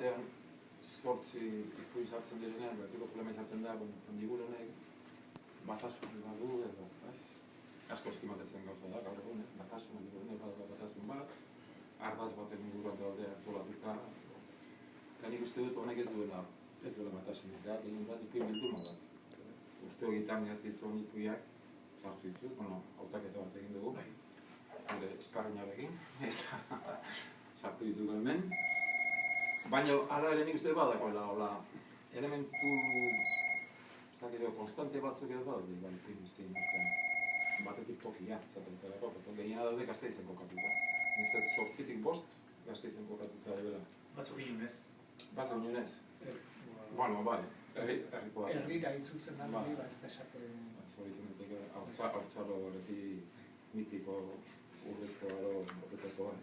batean, zortzi ipuin sartzen direnean, betiko problema izaten da, fondiguronek, batasun badu, edo, asko estimatetzen gauza da, gaur egun, batasun, batasun bat, ardaz baten inguruan daude antolatuta, eta nik uste dut honek ez duela batasunik, egin bat ipuin bilduma bat. Urte horietan ez ditu honituiak, sartu ditut, hautaketa bat egin dugu, gure eskarrinarekin, eta sartu ditugu hemen. Baina, ara ere nik uste badakoela, elementu, konstante batzuk edo badaude, ipuin guztien artean. Batetik tokia, zatentarako, gehiena daude Gasteizen kokatuta. Nizet, 8-tik 5 Gasteizen kokatuta dela. Batzuk inunez? Batzuk inunez? Bueno, bale, herriko da. Herrira itzultzen da, ez da esate... Zori zendetik, haurtzaro horreti mitiko urrezko garo botetakoa.